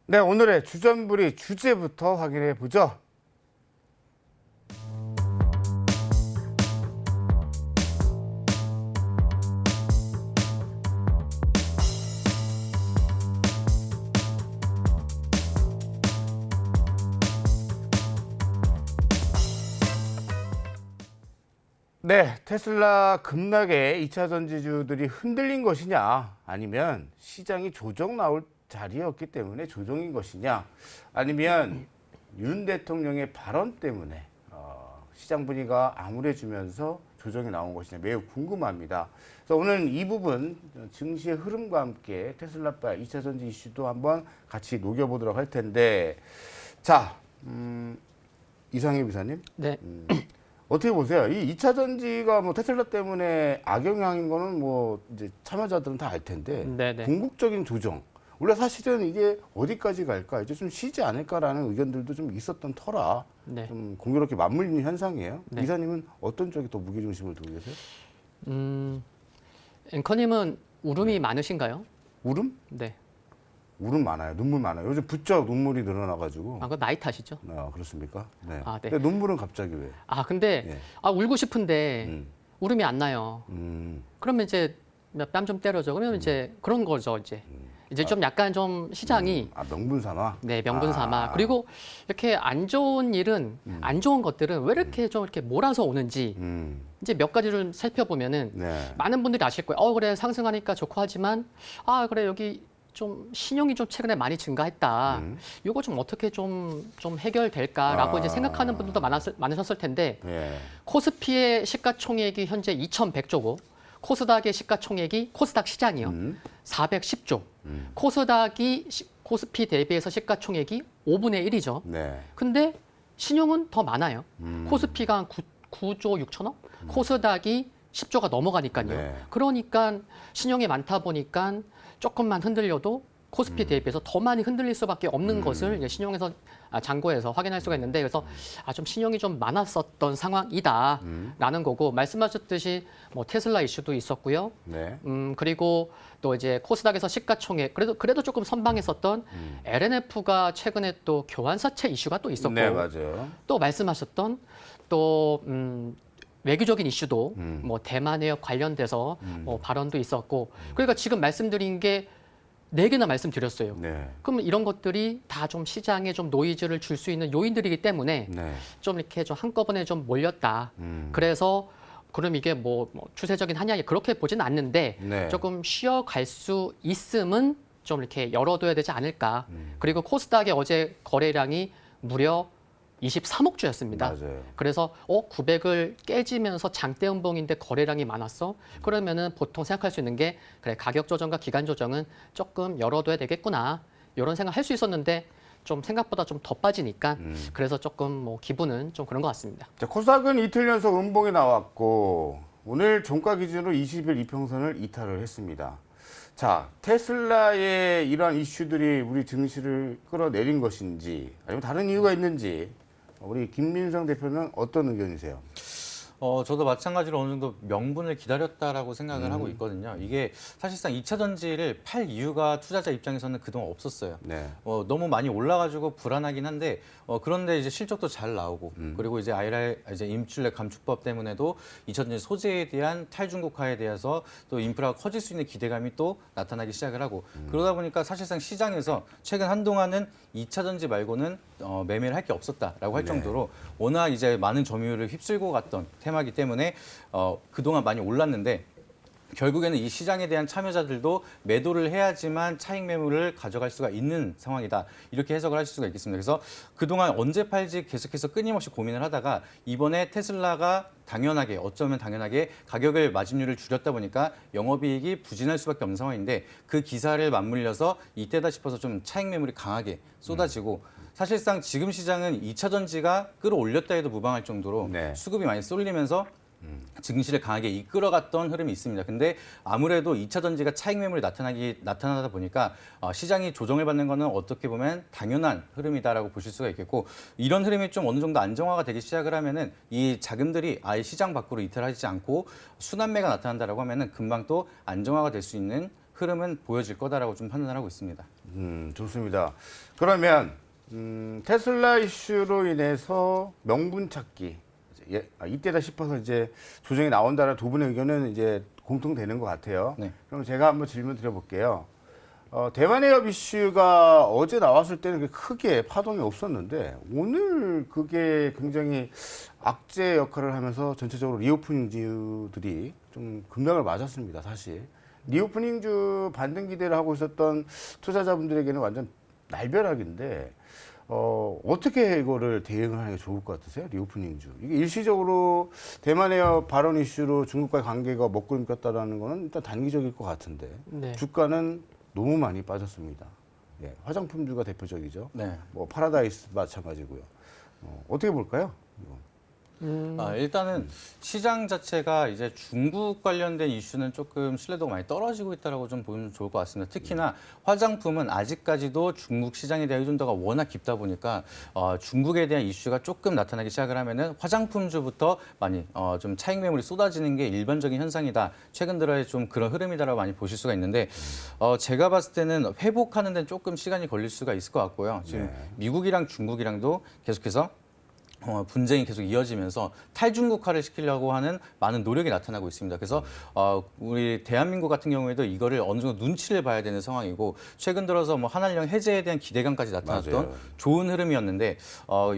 네, 오늘의 주전부리 주제부터 확인해 보죠. 네, 테슬라 급락에 2차 전지주들이 흔들린 것이냐, 아니면 시장이 조정 나올 자리였기 때문에 조정인 것이냐, 아니면 윤 대통령의 발언 때문에 시장 분위기가 암울해지면서 조정이 나온 것이냐 매우 궁금합니다. 그래서 오늘 이 부분 증시의 흐름과 함께 테슬라바 2차 전지 이슈도 한번 같이 녹여보도록 할 텐데, 자, 이상희 비사님. 네. 어떻게 보세요? 이 2차 전지가 뭐 테슬라 때문에 악영향인 거는 뭐 이제 참여자들은 다 알 텐데, 네네. 궁극적인 조정. 원래 사실은 이게 어디까지 갈까? 이제 좀 쉬지 않을까라는 의견들도 좀 있었던 터라 네. 좀 공교롭게 맞물리는 현상이에요. 네. 이사님은 어떤 쪽에 더 무게중심을 두고 계세요? 앵커님은 울음이 많으신가요? 울음? 네. 울음 많아요. 눈물 많아요. 요즘 부쩍 눈물이 늘어나가지고. 아, 그 나이 탓이죠? 아, 그렇습니까? 네. 아, 네. 근데 눈물은 갑자기 왜? 아, 근데 예. 울고 싶은데 음. 울음이 안 나요. 그러면 이제 뺨 좀 때려줘. 그러면 이제 그런 거죠, 이제. 이제 좀 약간 좀 시장이 명분 삼아? 네, 명분 삼아. 그리고 이렇게 안 좋은 일은 안 좋은 것들은 왜 이렇게 좀 이렇게 몰아서 오는지 이제 몇 가지를 살펴보면은 네. 많은 분들이 아실 거예요. 그래 상승하니까 좋고 하지만 그래 여기 좀 신용이 좀 최근에 많이 증가했다. 요거 좀 어떻게 좀 해결될까라고 이제 생각하는 분들도 많으셨을 텐데 예. 코스피의 시가총액이 현재 2,100조고 코스닥의 시가총액이 코스닥 시장이요. 410조. 코스닥이 코스피 대비해서 시가총액이 5분의 1이죠. 네. 근데 신용은 더 많아요. 코스피가 한 9조 6천억, 코스닥이 10조가 넘어가니까요. 네. 그러니까 신용이 많다 보니까 조금만 흔들려도 코스피 대비해서 더 많이 흔들릴 수밖에 없는 것을 이제 신용에서 잔고에서 확인할 수가 있는데, 그래서 좀 신용이 좀 많았었던 상황이다라는 거고, 말씀하셨듯이 뭐 테슬라 이슈도 있었고요. 네. 그리고 또 이제 코스닥에서 시가총액 그래도 조금 선방했었던 LNF가 최근에 또 교환사채 이슈가 또 있었고, 네, 맞아요. 또 말씀하셨던 또 외교적인 이슈도 뭐 대만 해역 관련돼서 뭐 발언도 있었고, 그러니까 지금 말씀드린 게 4개나 말씀드렸어요. 네. 그럼 이런 것들이 다 좀 시장에 좀 노이즈를 줄 수 있는 요인들이기 때문에 네. 좀 이렇게 좀 한꺼번에 좀 몰렸다. 그래서 그럼 이게 뭐 추세적인 한양이 그렇게 보지는 않는데 네. 조금 쉬어갈 수 있음은 좀 이렇게 열어둬야 되지 않을까. 그리고 코스닥의 어제 거래량이 무려 23억 주였습니다. 맞아요. 그래서 900을 깨지면서 장대 음봉인데 거래량이 많았어. 그러면은 보통 생각할 수 있는 게 그래, 가격 조정과 기간 조정은 조금 열어둬야 되겠구나. 이런 생각 할 수 있었는데 좀 생각보다 좀 더 빠지니까 그래서 조금 뭐 기분은 좀 그런 것 같습니다. 자, 코스닥은 이틀 연속 음봉이 나왔고 오늘 종가 기준으로 20일 이평선을 이탈을 했습니다. 자, 테슬라의 이러한 이슈들이 우리 증시를 끌어내린 것인지 아니면 다른 이유가 있는지 우리 김민성 대표는 어떤 의견이세요? 저도 마찬가지로 어느 정도 명분을 기다렸다라고 생각을 하고 있거든요. 이게 사실상 2차 전지를 팔 이유가 투자자 입장에서는 그동안 없었어요. 네. 너무 많이 올라가지고 불안하긴 한데 그런데 이제 실적도 잘 나오고 그리고 이제 IRA 이제 임출래 감축법 때문에도 2차 전지 소재에 대한 탈중국화에 대해서 또 인프라가 커질 수 있는 기대감이 또 나타나기 시작을 하고 그러다 보니까 사실상 시장에서 최근 한동안은 2차 전지 말고는 매매를 할 게 없었다라고 할 정도로 워낙 이제 많은 점유율을 휩쓸고 갔던 테마이기 때문에 그동안 많이 올랐는데 결국에는 이 시장에 대한 참여자들도 매도를 해야지만 차익 매물을 가져갈 수가 있는 상황이다. 이렇게 해석을 하실 수가 있겠습니다. 그래서 그동안 언제 팔지 계속해서 끊임없이 고민을 하다가 이번에 테슬라가 어쩌면 당연하게 가격을 마진율을 줄였다 보니까 영업이익이 부진할 수밖에 없는 상황인데 그 기사를 맞물려서 이때다 싶어서 좀 차익 매물이 강하게 쏟아지고 사실상 지금 시장은 2차 전지가 끌어올렸다 해도 무방할 정도로 네. 수급이 많이 쏠리면서 증시를 강하게 이끌어갔던 흐름이 있습니다. 근데 아무래도 2차 전지가 차익 매물이 나타나다 보니까 시장이 조정을 받는 거는 어떻게 보면 당연한 흐름이다라고 보실 수가 있겠고 이런 흐름이 좀 어느 정도 안정화가 되기 시작을 하면은 이 자금들이 아예 시장 밖으로 이탈하지 않고 순환매가 나타난다라고 하면은 금방 또 안정화가 될 수 있는 흐름은 보여질 거다라고 좀 판단하고 있습니다. 좋습니다. 그러면 테슬라 이슈로 인해서 명분 찾기 이때다 싶어서 이제 조정이 나온다는 두 분의 의견은 이제 공통되는 것 같아요. 네. 그럼 제가 한번 질문 드려볼게요. 대만해협 이슈가 어제 나왔을 때는 그렇게 크게 파동이 없었는데 오늘 그게 굉장히 악재 역할을 하면서 전체적으로 리오프닝주들이 좀 급락을 맞았습니다. 사실 리오프닝주 반등 기대를 하고 있었던 투자자분들에게는 완전 날벼락인데 어떻게 이거를 대응을 하는 게 좋을 것 같으세요? 리오프닝주. 이게 일시적으로 대만해협 발언 이슈로 중국과의 관계가 먹구름 꼈다라는 거는 일단 단기적일 것 같은데 네. 주가는 너무 많이 빠졌습니다. 예, 화장품주가 대표적이죠. 네. 뭐 파라다이스 마찬가지고요. 어떻게 볼까요? 일단은 시장 자체가 이제 중국 관련된 이슈는 조금 신뢰도가 많이 떨어지고 있다라고 좀 보면 좋을 것 같습니다. 특히나 화장품은 아직까지도 중국 시장에 대한 의존도가 워낙 깊다 보니까 중국에 대한 이슈가 조금 나타나기 시작을 하면은 화장품주부터 많이 좀 차익 매물이 쏟아지는 게 일반적인 현상이다. 최근 들어의 좀 그런 흐름이다라고 많이 보실 수가 있는데 제가 봤을 때는 회복하는 데는 조금 시간이 걸릴 수가 있을 것 같고요. 지금 미국이랑 중국이랑도 계속해서 분쟁이 계속 이어지면서 탈중국화를 시키려고 하는 많은 노력이 나타나고 있습니다. 그래서 우리 대한민국 같은 경우에도 이거를 어느 정도 눈치를 봐야 되는 상황이고 최근 들어서 뭐 한한령 해제에 대한 기대감까지 나타났던 맞아요. 좋은 흐름이었는데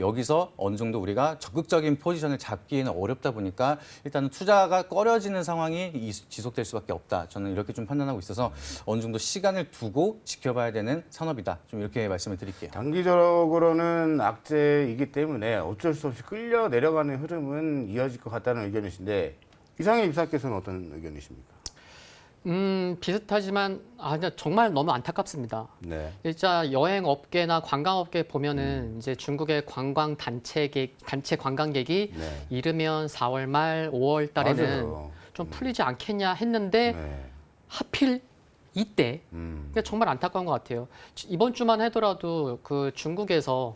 여기서 어느 정도 우리가 적극적인 포지션을 잡기에는 어렵다 보니까 일단은 투자가 꺼려지는 상황이 지속될 수밖에 없다. 저는 이렇게 좀 판단하고 있어서 어느 정도 시간을 두고 지켜봐야 되는 산업이다. 좀 이렇게 말씀을 드릴게요. 단기적으로는 악재이기 때문에 어쩔 수 없이 끌려 내려가는 흐름은 이어질 것 같다는 의견이신데 이상의 입사께서는 어떤 의견이십니까? 비슷하지만 근데 정말 너무 안타깝습니다. 네. 진짜 여행업계나 관광업계 보면은 이제 중국의 관광 단체 관광객이 네. 이르면 4월 말, 5월 달에는 맞아요. 좀 풀리지 않겠냐 했는데 네. 하필 이때 그러니까 정말 안타까운 것 같아요. 이번 주만 하더라도 그 중국에서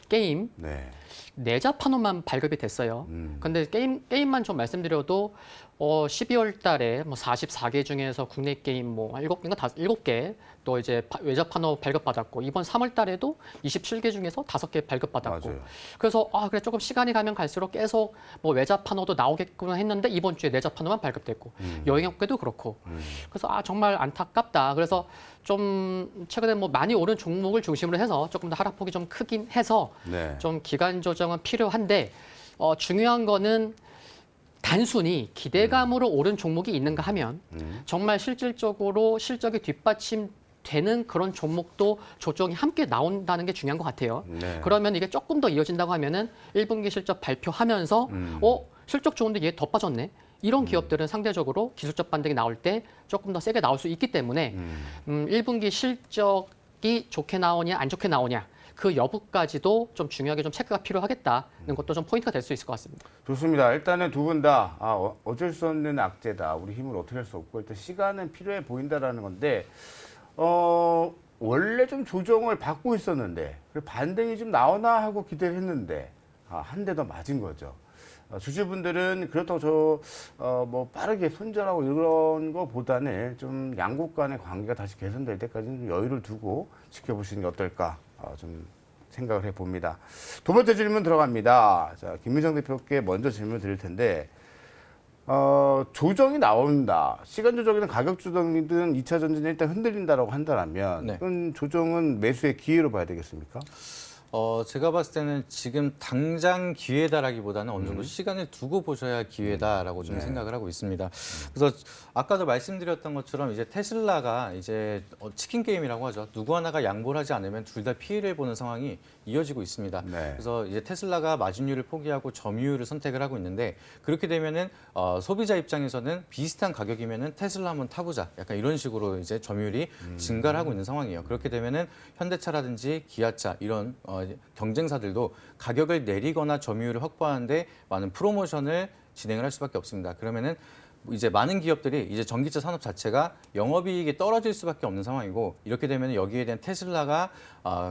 게임 네. 내자판호만 발급이 됐어요. 근데 게임만 좀 말씀드려도 12월 달에 뭐 44개 중에서 국내 게임 뭐 7개 또 이제 외자판호 발급받았고 이번 3월 달에도 27개 중에서 5개 발급받았고 맞아요. 그래서 그래 조금 시간이 가면 갈수록 계속 뭐 외자판호도 나오겠구나 했는데 이번 주에 내자판호만 발급됐고 여행업계도 그렇고 그래서 정말 안타깝다. 그래서 좀 최근에 뭐 많이 오른 종목을 중심으로 해서 조금 더 하락폭이 좀 크긴 해서 네. 좀 기간 조정은 필요한데 중요한 거는 단순히 기대감으로 오른 종목이 있는가 하면 정말 실질적으로 실적이 뒷받침되는 그런 종목도 조정이 함께 나온다는 게 중요한 것 같아요. 네. 그러면 이게 조금 더 이어진다고 하면은 1분기 실적 발표하면서 실적 좋은데 얘 더 빠졌네. 이런 기업들은 상대적으로 기술적 반등이 나올 때 조금 더 세게 나올 수 있기 때문에 1분기 실적이 좋게 나오냐 안 좋게 나오냐 그 여부까지도 좀 중요하게 좀 체크가 필요하겠다는 것도 좀 포인트가 될 수 있을 것 같습니다. 좋습니다. 일단은 두 분 다 어쩔 수 없는 악재다. 우리 힘을 어떻게 할 수 없고 일단 시간은 필요해 보인다라는 건데 원래 좀 조정을 받고 있었는데 반등이 좀 나오나 하고 기대를 했는데 한 대 더 맞은 거죠. 주주분들은 그렇다고 뭐 빠르게 손절하고 이런 거보다는 좀 양국 간의 관계가 다시 개선될 때까지는 좀 여유를 두고 지켜보시는 게 어떨까 좀 생각을 해봅니다. 두 번째 질문 들어갑니다. 자, 김민성 대표께 먼저 질문 드릴 텐데 조정이 나온다. 시간 조정이든 가격 조정이든 2차 전지는 일단 흔들린다라고 한다면 네. 그건 조정은 매수의 기회로 봐야 되겠습니까? 제가 봤을 때는 지금 당장 기회다라기보다는 어느 정도 시간을 두고 보셔야 기회다라고 좀 생각을 하고 있습니다. 그래서 아까도 말씀드렸던 것처럼 이제 테슬라가 이제 치킨 게임이라고 하죠. 누구 하나가 양보를 하지 않으면 둘 다 피해를 보는 상황이 이어지고 있습니다. 네. 그래서 이제 테슬라가 마진율을 포기하고 점유율을 선택을 하고 있는데 그렇게 되면은 소비자 입장에서는 비슷한 가격이면은 테슬라 한번 타보자. 약간 이런 식으로 이제 점유율이 증가를 하고 있는 상황이에요. 그렇게 되면은 현대차라든지 기아차 이런 경쟁사들도 가격을 내리거나 점유율을 확보하는데 많은 프로모션을 진행을 할 수밖에 없습니다. 그러면은 이제 많은 기업들이 이제 전기차 산업 자체가 영업이익이 떨어질 수밖에 없는 상황이고 이렇게 되면 여기에 대한 테슬라가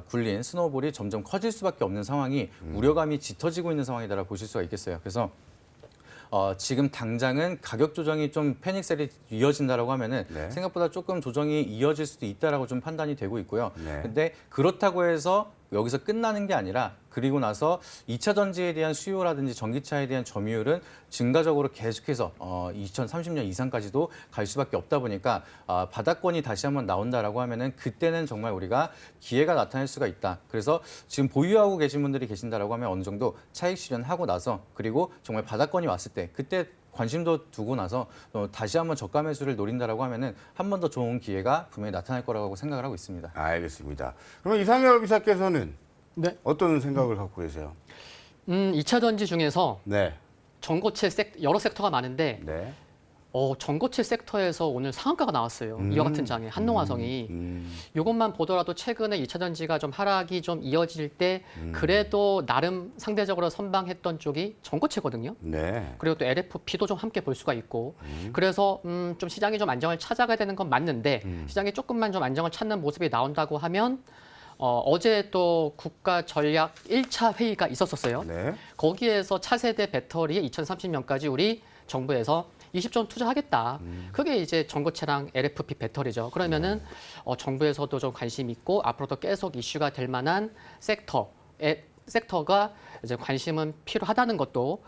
굴린 스노우볼이 점점 커질 수밖에 없는 상황이 우려감이 짙어지고 있는 상황이다라고 보실 수가 있겠어요. 그래서 지금 당장은 가격 조정이 좀 패닉셀이 이어진다라고 하면은 네. 생각보다 조금 조정이 이어질 수도 있다라고 좀 판단이 되고 있고요. 네. 근데 그렇다고 해서 여기서 끝나는 게 아니라 그리고 나서 2차 전지에 대한 수요라든지 전기차에 대한 점유율은 증가적으로 계속해서 2030년 이상까지도 갈 수밖에 없다 보니까 바닥권이 다시 한번 나온다라고 하면은 그때는 정말 우리가 기회가 나타날 수가 있다. 그래서 지금 보유하고 계신 분들이 계신다라고 하면 어느 정도 차익 실현하고 나서 그리고 정말 바닥권이 왔을 때 그때 관심도 두고 나서 다시 한번 저가 매수를 노린다라고 하면은 한 번 더 좋은 기회가 분명히 나타날 거라고 생각을 하고 있습니다. 알겠습니다. 그러면 이상열 비사께서는 네. 어떤 생각을 갖고 계세요? 2차 전지 중에서 네. 전고체 여러 섹터가 많은데 네. 전고체 섹터에서 오늘 상한가가 나왔어요. 이와 같은 장에 한농화성이. 이것만 보더라도 최근에 2차 전지가 좀 하락이 좀 이어질 때 그래도 나름 상대적으로 선방했던 쪽이 전고체거든요. 네. 그리고 또 LFP도 좀 함께 볼 수가 있고 그래서 좀 시장이 좀 안정을 찾아가야 되는 건 맞는데 시장이 조금만 좀 안정을 찾는 모습이 나온다고 하면 어제 또 국가 전략 1차 회의가 있었었어요. 네. 거기에서 차세대 배터리에 2030년까지 우리 정부에서 20조 투자하겠다. 그게 이제 전고체랑 LFP 배터리죠. 그러면은 정부에서도 좀 관심 있고 앞으로도 계속 이슈가 될 만한 섹터가 이제 관심은 필요하다는 것도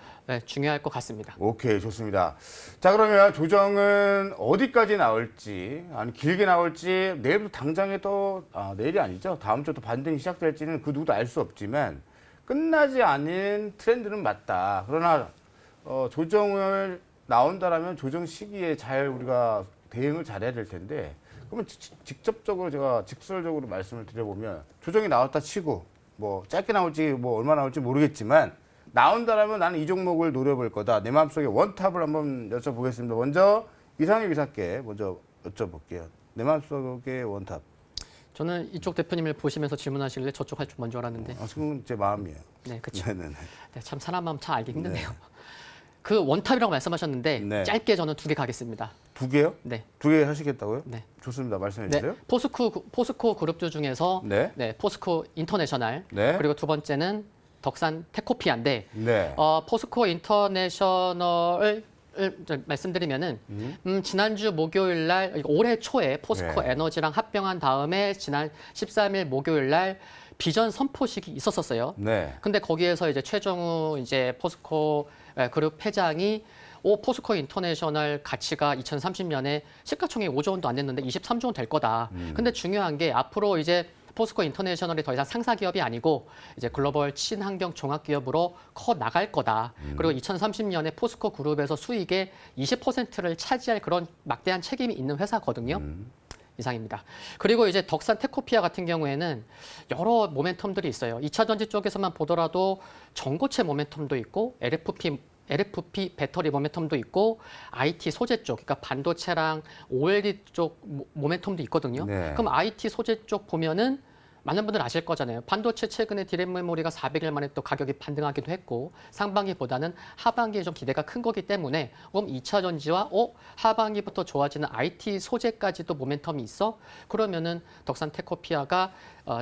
중요할 것 같습니다. 오케이, 좋습니다. 자, 그러면 조정은 어디까지 나올지, 아니 길게 나올지, 내일부터 당장에 또, 내일이 아니죠. 다음 주에 또 반등이 시작될지는 그 누구도 알 수 없지만 끝나지 않은 트렌드는 맞다. 그러나 조정을 나온다라면 조정 시기에 잘 우리가 대응을 잘해야 될 텐데, 그러면 직접적으로 제가 직설적으로 말씀을 드려보면 조정이 나왔다 치고 뭐 짧게 나올지 뭐 얼마 나올지 모르겠지만 나온다라면 나는 이 종목을 노려볼 거다. 내 마음속에 원탑을 한번 여쭤보겠습니다. 먼저 이상희 이사께 먼저 여쭤볼게요. 내 마음속에 원탑. 저는 이쪽 대표님을 보시면서 질문하시길래 저쪽 할 줄 먼저 알았는데. 그건 제 마음이에요. 네, 그렇죠. 네네네. 네, 참 사람 마음 참 알기 힘드네요. 그 원탑이라고 말씀하셨는데 네. 짧게 저는 2개 가겠습니다. 두 개요? 네. 두 개 하시겠다고요? 네. 좋습니다. 말씀해 네, 주세요. 포스코 그룹주 중에서 네. 포스코 인터내셔널 네. 그리고 두 번째는 덕산 테코피아인데 네. 포스코 인터내셔널을 말씀드리면은 지난주 목요일 날 올해 초에 포스코 네. 에너지랑 합병한 다음에 지난 13일 목요일 날 비전 선포식이 있었었어요. 네. 근데 거기에서 이제 최정우 이제 포스코 그룹 회장이 포스코 인터내셔널 가치가 2030년에 시가총액 5조 원도 안 됐는데 23조 원 될 거다. 근데 중요한 게 앞으로 이제 포스코 인터내셔널이 더 이상 상사 기업이 아니고 이제 글로벌 친환경 종합 기업으로 커 나갈 거다. 그리고 2030년에 포스코 그룹에서 수익의 20%를 차지할 그런 막대한 책임이 있는 회사거든요. 이상입니다. 그리고 이제 덕산 테코피아 같은 경우에는 여러 모멘텀들이 있어요. 2차 전지 쪽에서만 보더라도 전고체 모멘텀도 있고 LFP 배터리 모멘텀도 있고 IT 소재 쪽, 그러니까 반도체랑 OLED 쪽 모멘텀도 있거든요. 네. 그럼 IT 소재 쪽 보면은 많은 분들 아실 거잖아요. 반도체 최근에 디램 메모리가 400일 만에 또 가격이 반등하기도 했고 상반기보다는 하반기에 좀 기대가 큰 거기 때문에 그럼 2차 전지와 하반기부터 좋아지는 IT 소재까지도 모멘텀이 있어? 그러면은 덕산 테코피아가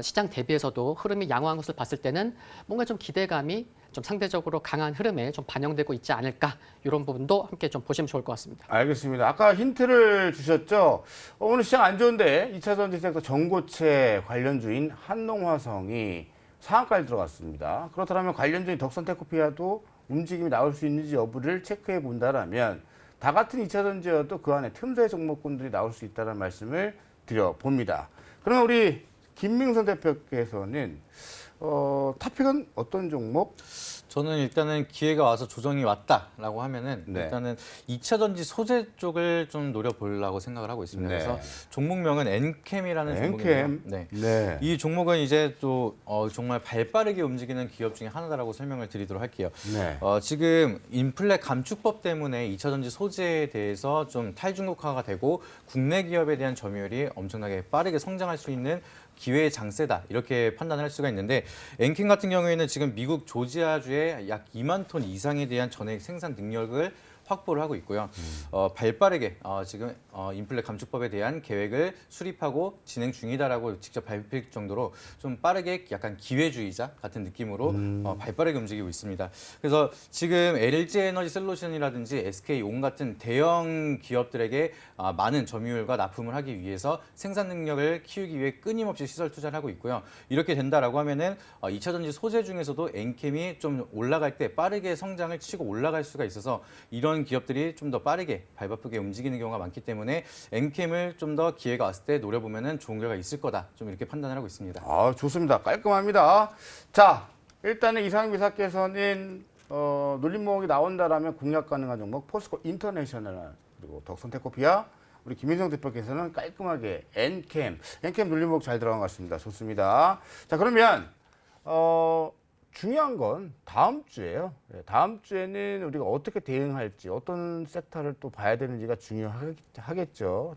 시장 대비해서도 흐름이 양호한 것을 봤을 때는 뭔가 좀 기대감이 좀 상대적으로 강한 흐름에 좀 반영되고 있지 않을까 이런 부분도 함께 좀 보시면 좋을 것 같습니다. 알겠습니다. 아까 힌트를 주셨죠. 오늘 시장 안 좋은데 2차 전지 섹터 전고체 관련주인 한농화성이 상한가에 들어갔습니다. 그렇다면 관련주인 덕산테코피아도 움직임이 나올 수 있는지 여부를 체크해 본다라면 다 같은 2차 전지여도 그 안에 틈새 종목군들이 나올 수 있다는 말씀을 드려봅니다. 그러면 우리 김명선 대표께서는 탑픽은 어떤 종목? 저는 일단은 기회가 와서 조정이 왔다라고 하면은 네. 일단은 2차 전지 소재 쪽을 좀 노려보려고 생각을 하고 있습니다. 네. 그래서 종목명은 엔캠이라는 종목인데요. 엔캠. 네. 네. 이 종목은 이제 또 정말 발빠르게 움직이는 기업 중에 하나라고 설명을 드리도록 할게요. 네. 지금 인플레 감축법 때문에 2차 전지 소재에 대해서 좀 탈중국화가 되고 국내 기업에 대한 점유율이 엄청나게 빠르게 성장할 수 있는 기회의 장세다 이렇게 판단할 수가 있는데 엔캠 같은 경우에는 지금 미국 조지아주에 약 2만 톤 이상에 대한 전액 생산 능력을 확보를 하고 있고요. 발빠르게 지금 인플레 감축법에 대한 계획을 수립하고 진행 중이다라고 직접 발표할 정도로 좀 빠르게 약간 기회주의자 같은 느낌으로 발빠르게 움직이고 있습니다. 그래서 지금 LG에너지솔루션이라든지 SK온 같은 대형 기업들에게 많은 점유율과 납품을 하기 위해서 생산 능력을 키우기 위해 끊임없이 시설 투자를 하고 있고요. 이렇게 된다라고 하면은 2차 전지 소재 중에서도 엔캠이 좀 올라갈 때 빠르게 성장을 치고 올라갈 수가 있어서 이런 기업들이 좀 더 빠르게 발바쁘게 움직이는 경우가 많기 때문에 엔캠을 좀 더 기회가 왔을 때 노려보면은 좋은 결과 있을 거다. 좀 이렇게 판단을 하고 있습니다. 아, 좋습니다. 깔끔합니다. 자, 일단은 이상민 비사께서는 눌림목이 나온다라면 공략 가능한 종목 포스코 인터내셔널 그리고 덕선테코피아 우리 김인성 대표께서는 깔끔하게 엔캠 눌림목 잘 들어간 것 같습니다. 좋습니다. 자, 그러면 중요한 건 다음 주예요. 다음 주에는 우리가 어떻게 대응할지 어떤 섹터를 또 봐야 되는지가 중요하겠죠.